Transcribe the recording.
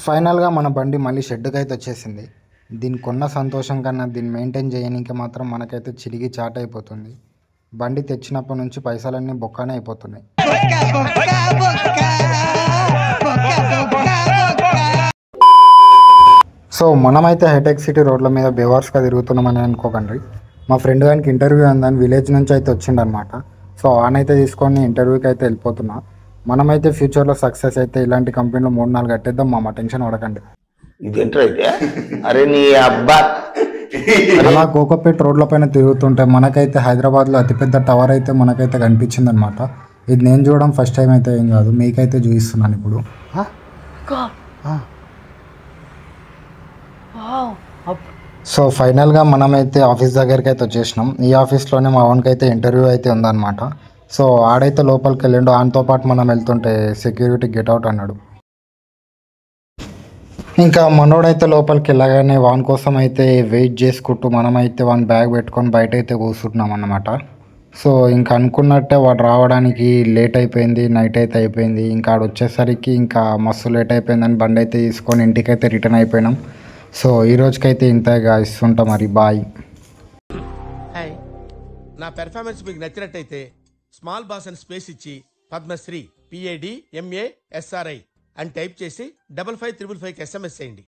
ఫైనల్గా మన బండి మళ్ళీ షెడ్కి అయితే వచ్చేసింది. దీన్ని కొన్న సంతోషం కన్నా దీన్ని మెయింటైన్ చేయడానికి మాత్రం మనకైతే చిరిగి చాట్ అయిపోతుంది. బండి తెచ్చినప్పటి నుంచి పైసలన్నీ బొక్కనే అయిపోతున్నాయి. సో మనమైతే హైటెక్ సిటీ రోడ్ల మీద బేవార్స్గా తిరుగుతున్నామని అనుకోకండి. మా ఫ్రెండ్ గారికి ఇంటర్వ్యూ అందని విలేజ్ నుంచి అయితే వచ్చిండనమాట. సో ఆనైతే తీసుకొని ఇంటర్వ్యూకి అయితే వెళ్ళిపోతున్నా. మనమైతే ఫ్యూచర్లో సక్సెస్ అయితే ఇలాంటి కంపెనీలో 3-4 కట్టేద్దాం. మా టెన్షన్ పడకండి. అరే నీ అబ్బా అలా కోకపేట రోడ్ల పైన తిరుగుతుంటే మనకైతే హైదరాబాద్లో అతిపెద్ద టవర్ అయితే మనకైతే కనిపించింది అనమాట. ఇది నేను చూడడం ఫస్ట్ టైం అయితే ఏం కాదు, మీకైతే చూపిస్తున్నాను ఇప్పుడు. సో ఫైనల్గా మనమైతే ఆఫీస్ దగ్గరికి అయితే వచ్చేసినాం. ఈ ఆఫీస్లోనే మా ఓన్కి అయితే ఇంటర్వ్యూ అయితే ఉందన్నమాట. సో ఆడైతే లోపలికి వెళ్ళిండు. ఆయనతో పాటు మనం వెళ్తుంటే సెక్యూరిటీ గెట్అవుట్ అన్నాడు. ఇంకా మనోడైతే లోపలికి వెళ్ళగానే వాన్ కోసం అయితే వెయిట్ చేసుకుంటూ మనమైతే వాన్ బ్యాగ్ పెట్టుకొని బయట అయితే కూర్చుంటున్నాం అన్నమాట. సో ఇంకా అనుకున్నట్టే వాడు రావడానికి లేట్ అయిపోయింది, నైట్ అయితే అయిపోయింది. ఇంకా ఆడు వచ్చేసరికి ఇంకా మస్తు లేట్ అయిపోయిందని బండి అయితే తీసుకొని ఇంటికైతే రిటర్న్ అయిపోయినాం. సో ఈ రోజుకైతే ఇంతగా ఇస్తుంటా, మరి బాయ్. నా పెర్ఫార్మెన్స్ మీకు నచ్చినట్టయితే స్మాల్ బాస్ అని స్పేస్ ఇచ్చి పద్మశ్రీ PAD MA SRI అని టైప్ చేసి 5555 SMS చేయండి.